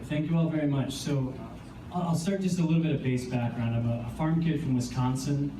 Thank you all very much. So I'll start just a little bit of base background. I'm a farm kid from Wisconsin.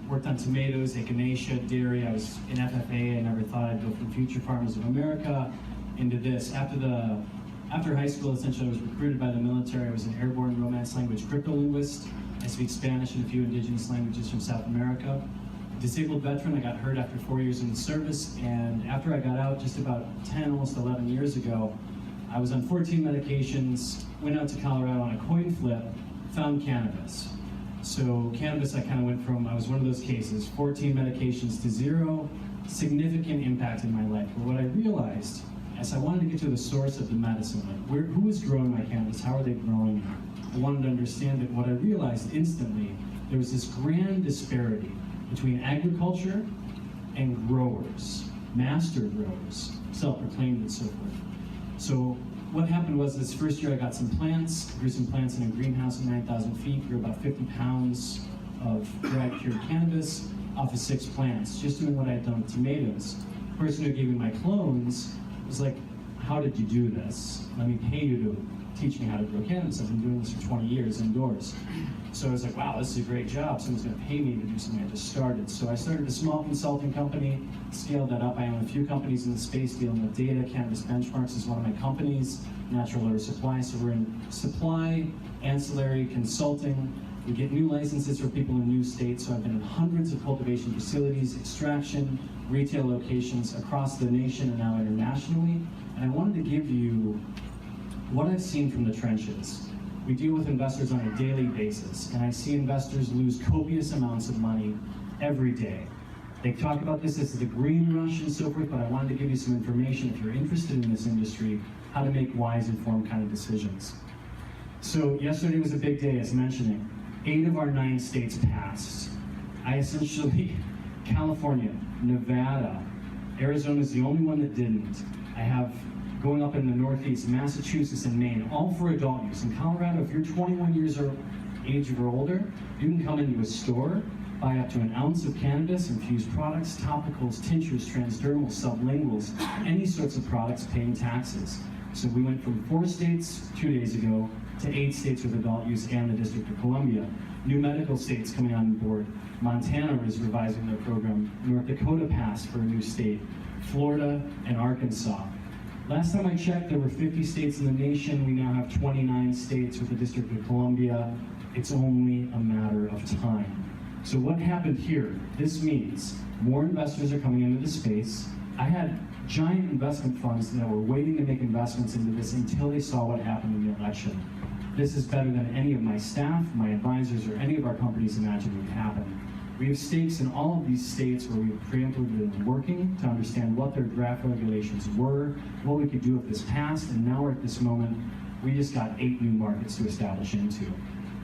Worked on tomatoes, echinacea, dairy. I was in FFA. I never thought I'd go from Future Farmers of America into this. After high school, essentially, I was recruited by the military. I was an airborne Romance language cryptolinguist. I speak Spanish and a few indigenous languages from South America. Disabled veteran. I got hurt after 4 years in the service, and after I got out just about 10, almost 11 years ago, I was on 14 medications, went out to Colorado on a coin flip, found cannabis. So cannabis, I kind of went from, I was one of those cases, 14 medications to 0, significant impact in my life. But what I realized, as I wanted to get to the source of the medicine, like who is growing my cannabis, how are they growing it? I wanted to understand it. What I realized instantly, there was this grand disparity between agriculture and growers, master growers, self-proclaimed and so forth. So what happened was this first year I got some plants, grew some plants in a greenhouse at 9,000 feet, grew about 50 pounds of dried cured cannabis off of 6 plants, just doing what I had done with tomatoes. The person who gave me my clones was like, how did you do this? Let me pay you to teach me how to grow cannabis. I've been doing this for 20 years indoors. So I was like, wow, this is a great job. Someone's gonna pay me to do something I just started. So I started a small consulting company, scaled that up. I own a few companies in the space dealing with data. Cannabis Benchmarks is one of my companies, Natural Order Supply. So we're in supply, ancillary, consulting. We get new licenses for people in new states. So I've been in hundreds of cultivation facilities, extraction, retail locations across the nation and now internationally. And I wanted to give you what I've seen from the trenches. We deal with investors on a daily basis, and I see investors lose copious amounts of money every day. They talk about this as the green rush and so forth, but I wanted to give you some information if you're interested in this industry, how to make wise, informed kind of decisions. So yesterday was a big day, as mentioning. 8 of our 9 states passed. I essentially, California, Nevada, Arizona is the only one that didn't. I have going up in the Northeast, Massachusetts and Maine, all for adult use. In Colorado, if you're 21 years of age or older, you can come into a store, buy up to an ounce of cannabis, infused products, topicals, tinctures, transdermals, sublinguals, any sorts of products paying taxes. So we went from 4 states 2 days ago to 8 states with adult use and the District of Columbia. New medical states coming on board. Montana is revising their program. North Dakota passed for a new state. Florida and Arkansas. Last time I checked, there were 50 states in the nation. We now have 29 states with the District of Columbia. It's only a matter of time. So what happened here? This means more investors are coming into the space. I had giant investment funds that were waiting to make investments into this until they saw what happened in the election. This is better than any of my staff, my advisors, or any of our companies imagined would happen. We have stakes in all of these states where we've preemptively been working to understand what their draft regulations were, what we could do if this passed, and now we're at this moment, we just got 8 new markets to establish into.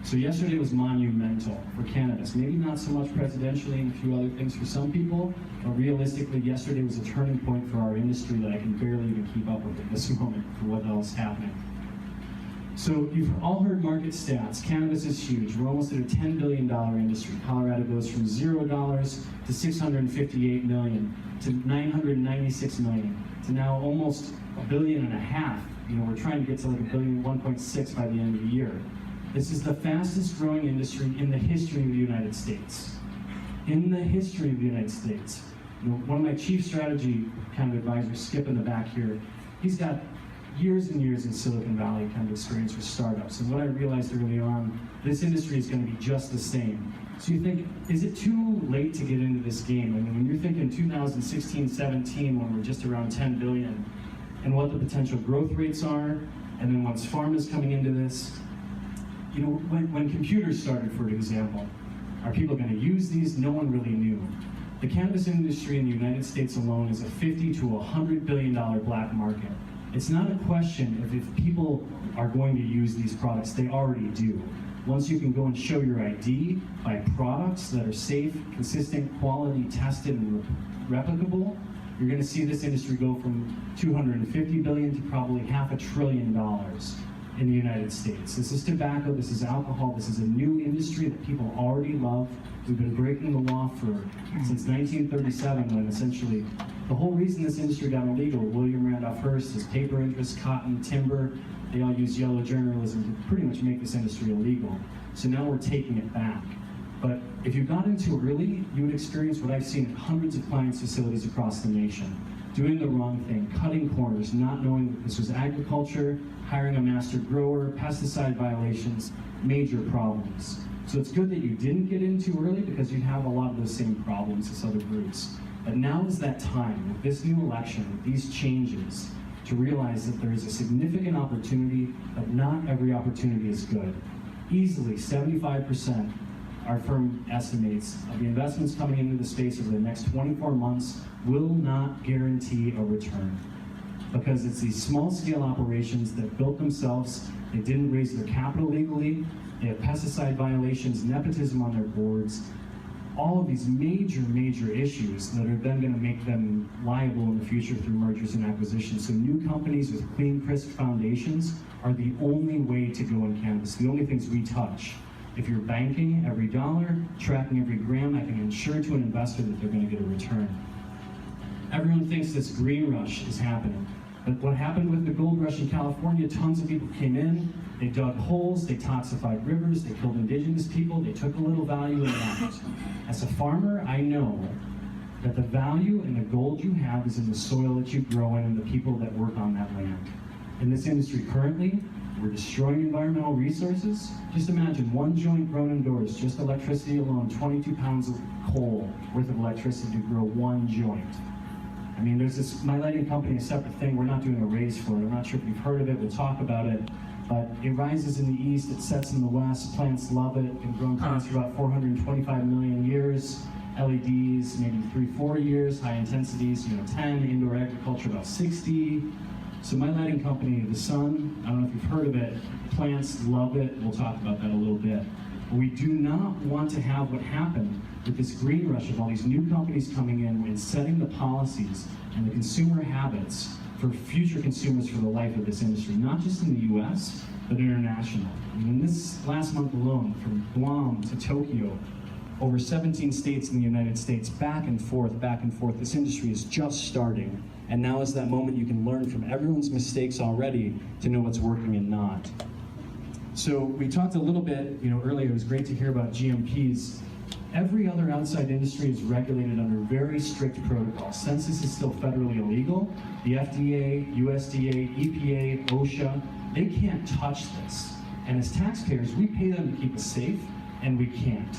So yesterday was monumental for cannabis. Maybe not so much presidentially and a few other things for some people, but realistically, yesterday was a turning point for our industry that I can barely even keep up with at this moment for what else is happening. So you've all heard market stats. Cannabis is huge. We're almost at a $10 billion industry. Colorado goes from $0 to $658 million to $996 million to now almost $1.5 billion. You know, we're trying to get to like $1 billion, 1.6 by the end of the year. This is the fastest growing industry in the history of the United States. In the history of the United States. You know, one of my chief strategy kind of advisors, Skip in the back here, he's got years and years in Silicon Valley kind of experience with startups. And what I realized early on, this industry is going to be just the same. So you think, is it too late to get into this game? I mean, when you're thinking 2016, 17, when we're just around 10 billion, and what the potential growth rates are, and then once pharma is coming into this, you know, when computers started, for example, are people going to use these? No one really knew. The cannabis industry in the United States alone is a $50 to $100 billion black market. It's not a question of if people are going to use these products, they already do. Once you can go and show your ID, buy products that are safe, consistent, quality, tested, and replicable, you're going to see this industry go from $250 billion to probably $500 billion in the United States. This is tobacco, this is alcohol, this is a new industry that people already love. We've been breaking the law since 1937, when essentially The whole reason this industry got illegal, William Randolph Hearst, is paper interests, cotton, timber, they all use yellow journalism to pretty much make this industry illegal. So now we're taking it back. But if you got into it early, you would experience what I've seen at hundreds of clients' facilities across the nation. Doing the wrong thing, cutting corners, not knowing that this was agriculture, hiring a master grower, pesticide violations, major problems. So it's good that you didn't get in too early because you'd have a lot of those same problems as other groups. But now is that time, with this new election, with these changes, to realize that there is a significant opportunity, but not every opportunity is good. Easily 75%, our firm estimates, of the investments coming into the space over the next 24 months will not guarantee a return. Because it's these small-scale operations that built themselves, they didn't raise their capital legally, they have pesticide violations, nepotism on their boards, all of these major issues that are then going to make them liable in the future through mergers and acquisitions. So new companies with clean, crisp foundations are the only way to go in cannabis, the only things we touch. If you're banking every dollar, tracking every gram, I can ensure to an investor that they're going to get a return. Everyone thinks this green rush is happening. But what happened with the gold rush in California, tons of people came in, they dug holes, they toxified rivers, they killed indigenous people, they took a little value and left. As a farmer, I know that the value and the gold you have is in the soil that you grow in and the people that work on that land. In this industry currently, we're destroying environmental resources. Just imagine one joint grown indoors, just electricity alone, 22 pounds of coal worth of electricity to grow one joint. I mean, there's this, my lighting company, a separate thing, we're not doing a raise for it. I'm not sure if you've heard of it, we'll talk about it. But it rises in the east, it sets in the west, plants love it, been growing plants for about 425 million years. LEDs, maybe 3-4 years, high intensities, 10, indoor agriculture about 60. So my lighting company, The Sun, I don't know if you've heard of it, plants love it, we'll talk about that a little bit. But we do not want to have what happened with this green rush of all these new companies coming in and setting the policies and the consumer habits for future consumers for the life of this industry, not just in the US, but international. I mean, in this last month alone, from Guam to Tokyo, over 17 states in the United States, back and forth, this industry is just starting. And now is that moment you can learn from everyone's mistakes already to know what's working and not. So we talked a little bit, earlier, it was great to hear about GMPs. Every other outside industry is regulated under very strict protocols. Since this is still federally illegal, the FDA, USDA, EPA, OSHA, they can't touch this. And as taxpayers, we pay them to keep us safe, and we can't.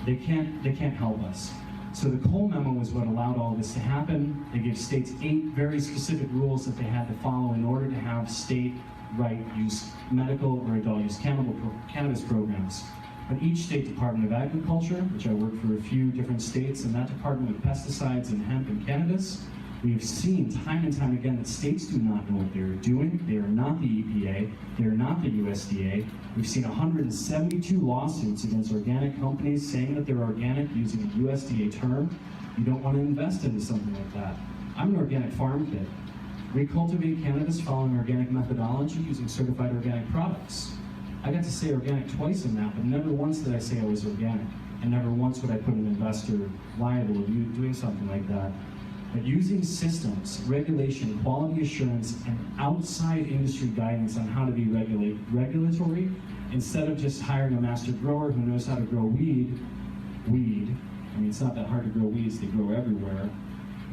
They can't help us. So the Cole memo was what allowed all this to happen. They gave states 8 very specific rules that they had to follow in order to have state right use medical or adult use cannabis programs. But each state Department of Agriculture, which I work for a few different states, and that department with pesticides and hemp and cannabis, we have seen time and time again that states do not know what they're doing. They are not the EPA, they are not the USDA. We've seen 172 lawsuits against organic companies saying that they're organic using a USDA term. You don't want to invest into something like that. I'm an organic farm kid. We cultivate cannabis following organic methodology using certified organic products. I got to say organic twice in that, but never once did I say I was organic. And never once would I put an investor liable of doing something like that. But using systems, regulation, quality assurance, and outside industry guidance on how to be regulatory, instead of just hiring a master grower who knows how to grow weed. I mean, it's not that hard to grow weeds, they grow everywhere.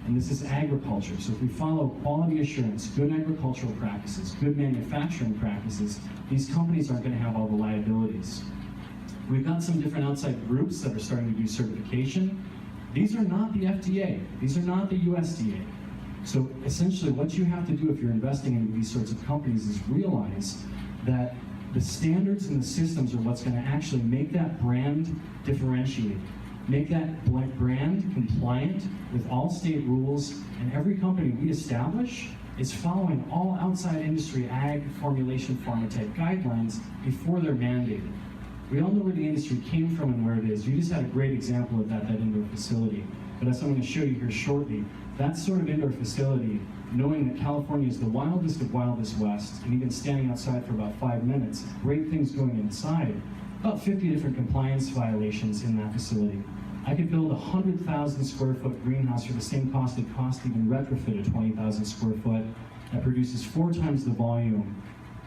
And this is agriculture. So if we follow quality assurance, good agricultural practices, good manufacturing practices, these companies aren't going to have all the liabilities. We've got some different outside groups that are starting to do certification. These are not the FDA. These are not the USDA. So essentially what you have to do if you're investing in these sorts of companies is realize that the standards and the systems are what's going to actually make that brand differentiated. Make that brand compliant with all state rules, and every company we establish is following all outside industry ag, formulation, pharma type guidelines before they're mandated. We all know where the industry came from and where it is. You just had a great example of that indoor facility. But as I'm going to show you here shortly, that sort of indoor facility, knowing that California is the wildest of wildest west, and even standing outside for about 5 minutes, great things going inside, about 50 different compliance violations in that facility. I could build a 100,000 square foot greenhouse for the same cost it cost to even retrofit a 20,000 square foot that produces 4 times the volume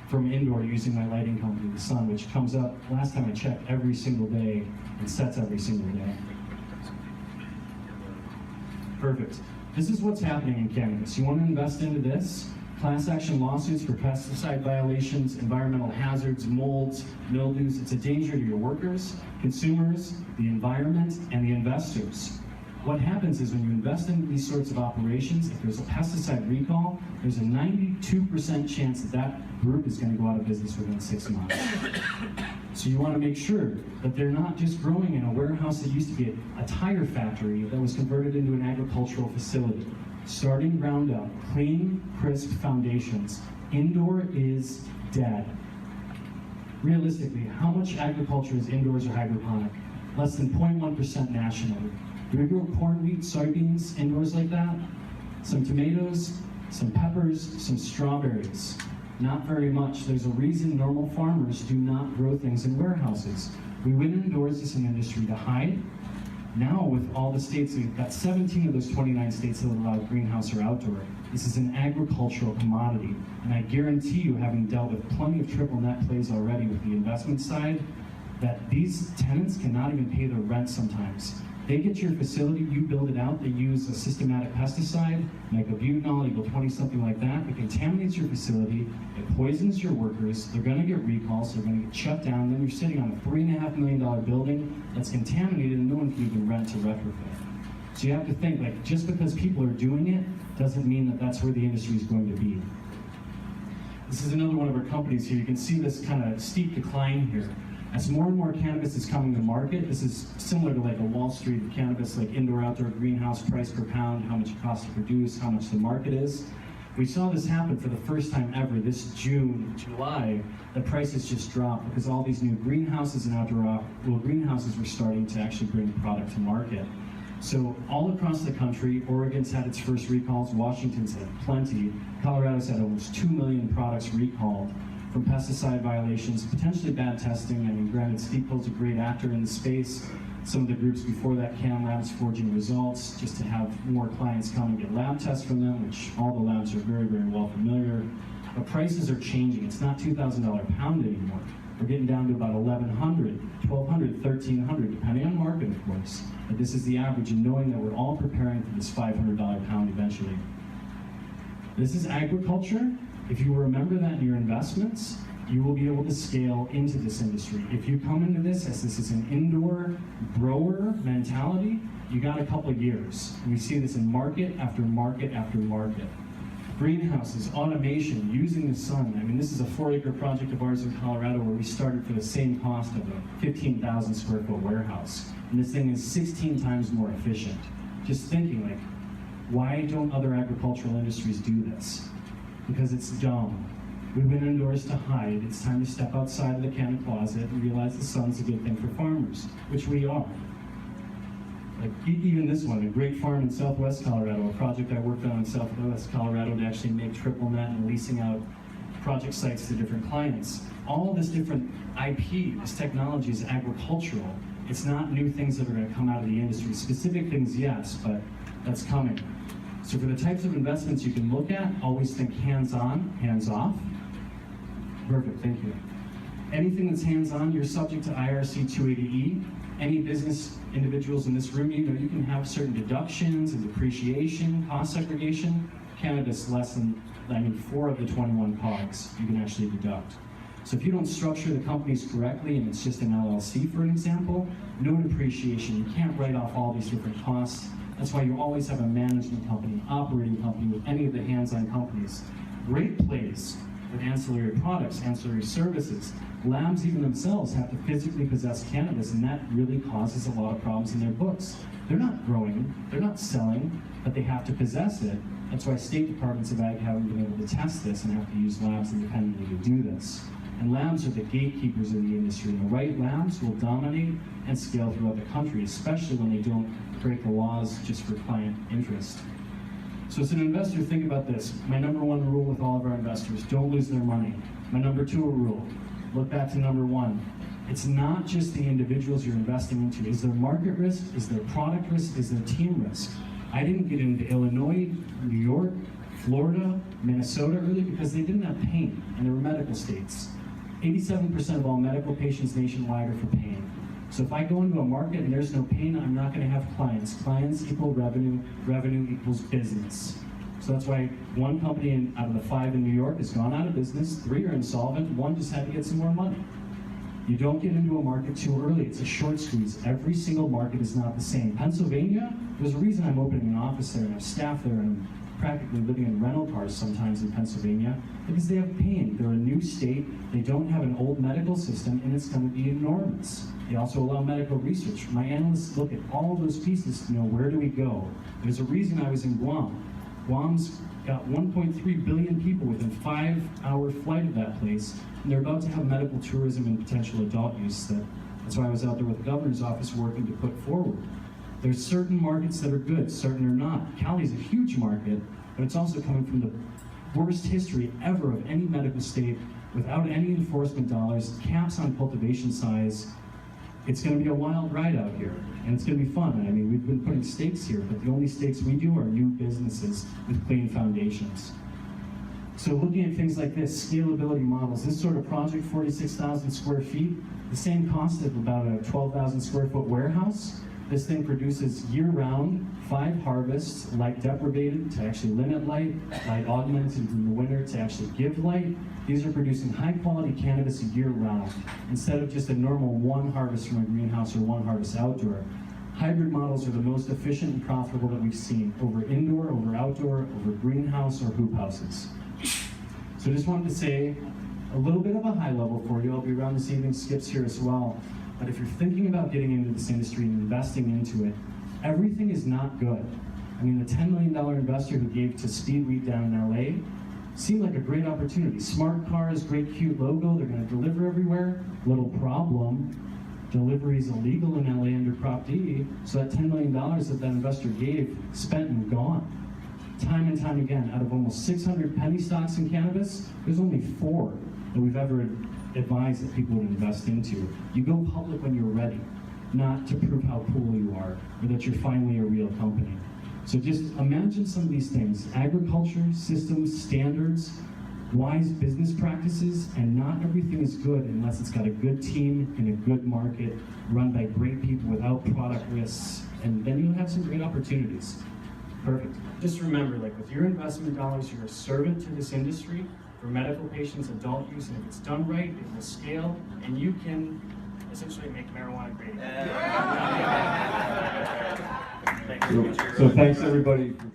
from indoor using my lighting company, the sun, which comes up, last time I checked, every single day and sets every single day. Perfect. This is what's happening in cannabis. You want to invest into this? Class action lawsuits for pesticide violations, environmental hazards, molds, mildews. It's a danger to your workers, consumers, the environment, and the investors. What happens is when you invest into these sorts of operations, if there's a pesticide recall, there's a 92% chance that that group is going to go out of business within 6 months. So you want to make sure that they're not just growing in a warehouse that used to be a tire factory that was converted into an agricultural facility. Starting ground up, clean, crisp foundations. Indoor is dead. Realistically, how much agriculture is indoors or hydroponic? Less than 0.1% nationally. Do we grow corn, wheat, soybeans indoors like that? Some tomatoes, some peppers, some strawberries. Not very much. There's a reason normal farmers do not grow things in warehouses. We went indoors as an industry to hide. Now with all the states, we've got 17 of those 29 states that allow greenhouse or outdoor. This is an agricultural commodity. And I guarantee you, having dealt with plenty of triple net plays already with the investment side, that these tenants cannot even pay their rent sometimes. They get your facility, you build it out, they use a systematic pesticide, like a butanol, equal 20, something like that. It contaminates your facility, it poisons your workers, they're gonna get recalls, they're gonna get shut down, then you're sitting on a $3.5 million building that's contaminated and no one can even rent to retrofit. So you have to think, like, just because people are doing it, doesn't mean that that's where the industry is going to be. This is another one of our companies here. You can see this kind of steep decline here. As more and more cannabis is coming to market, this is similar to like a Wall Street cannabis, like indoor, outdoor, greenhouse, price per pound, how much it costs to produce, how much the market is. We saw this happen for the first time ever this June, July. The prices just dropped because all these new greenhouses and outdoor greenhouses were starting to actually bring product to market. So all across the country, Oregon's had its first recalls, Washington's had plenty, Colorado's had almost 2 million products recalled from pesticide violations, potentially bad testing. I mean, granted, Steeple's a great actor in the space. Some of the groups before that, Can Labs, forging results, just to have more clients come and get lab tests from them, which all the labs are very, very well familiar. But prices are changing. It's not $2,000 a pound anymore. We're getting down to about $1,100, $1,200, $1,300, depending on market, of course. But this is the average, and knowing that we're all preparing for this $500 pound eventually. This is agriculture. If you remember that in your investments, you will be able to scale into this industry. If you come into this as this is an indoor grower mentality, you got a couple of years. And we see this in market after market after market. Greenhouses, automation, using the sun. I mean, this is a 4-acre project of ours in Colorado where we started for the same cost of a 15,000 square foot warehouse. And this thing is 16 times more efficient. Just thinking, like, why don't other agricultural industries do this? Because it's dumb. We went indoors to hide. It's time to step outside of the cannon closet and realize the sun's a good thing for farmers, which we are. Like even this one, a great farm in Southwest Colorado, a project I worked on in Southwest Colorado to actually make triple net and leasing out project sites to different clients. All this different IP, this technology is agricultural. It's not new things that are going to come out of the industry. Specific things, yes, but that's coming. So for the types of investments you can look at, always think hands-on, hands-off. Perfect, thank you. Anything that's hands-on, you're subject to IRC 280E. Any business individuals in this room, you know you can have certain deductions and depreciation, cost segregation. Cannabis, less than, 4 of the 21 COGS you can actually deduct. So if you don't structure the companies correctly and it's just an LLC, for an example, no depreciation. You can't write off all these different costs. That's why you always have a management company, operating company with any of the hands-on companies. Great plays with ancillary products, ancillary services. Labs even themselves have to physically possess cannabis, and that really causes a lot of problems in their books. They're not growing, they're not selling, but they have to possess it. That's why state departments of ag haven't been able to test this and have to use labs independently to do this. And labs are the gatekeepers of the industry, and the right labs will dominate and scale throughout the country, especially when they don't break the laws just for client interest. So as an investor, think about this. My number 1 rule with all of our investors, don't lose their money. My number 2 rule, look back to number 1. It's not just the individuals you're investing into. Is there market risk? Is there product risk? Is there team risk? I didn't get into Illinois, New York, Florida, Minnesota early because they didn't have pain, and they were medical states. 87% of all medical patients nationwide are for pain. So if I go into a market and there's no pain, I'm not going to have clients. Clients equal revenue, revenue equals business. So that's why one company out of the 5 in New York has gone out of business, 3 are insolvent, 1 just had to get some more money. You don't get into a market too early. It's a short squeeze. Every single market is not the same. Pennsylvania, there's a reason I'm opening an office there and I have staff there, and I'm practically living in rental cars sometimes in Pennsylvania because they have pain. They're a new state. They don't have an old medical system, and it's going to be enormous. They also allow medical research. My analysts look at all those pieces to know where do we go. There's a reason I was in Guam. Guam's got 1.3 billion people within a 5-hour flight of that place, and they're about to have medical tourism and potential adult use. That's why I was out there with the governor's office working to put forward. There's certain markets that are good, certain are not. Cali's a huge market, but it's also coming from the worst history ever of any medical state without any enforcement dollars, caps on cultivation size. It's going to be a wild ride out here, and it's going to be fun. I mean, we've been putting stakes here, but the only stakes we do are new businesses with clean foundations. So looking at things like this, scalability models, this sort of project, 46,000 square feet, the same cost of about a 12,000 square foot warehouse. This thing produces year-round, 5 harvests, light deprivated to actually limit light, light augmented in the winter to actually give light. These are producing high-quality cannabis year-round, instead of just a normal 1 harvest from a greenhouse or 1 harvest outdoor. Hybrid models are the most efficient and profitable that we've seen, over indoor, over outdoor, over greenhouse or hoop houses. So I just wanted to say a little bit of a high level for you. I'll be around this evening, Skip's here as well. But if you're thinking about getting into this industry and investing into it, everything is not good. I mean, the $10 million investor who gave to Speedweed down in LA seemed like a great opportunity. Smart cars, great cute logo, they're gonna deliver everywhere. Little problem, delivery is illegal in LA under Prop D, so that $10 million that investor gave, spent and gone. Time and time again, out of almost 600 penny stocks in cannabis, there's only 4 that we've ever advise that people would invest into. You go public when you're ready, not to prove how cool you are or that you're finally a real company. So just imagine some of these things: agriculture, systems, standards, wise business practices, and not everything is good unless it's got a good team in a good market, run by great people without product risks, and then you'll have some great opportunities. Perfect. Just remember, like with your investment dollars, you're a servant to this industry. For medical patients, adult use, and if it's done right, it will scale, and you can essentially make marijuana great again. So thanks everybody for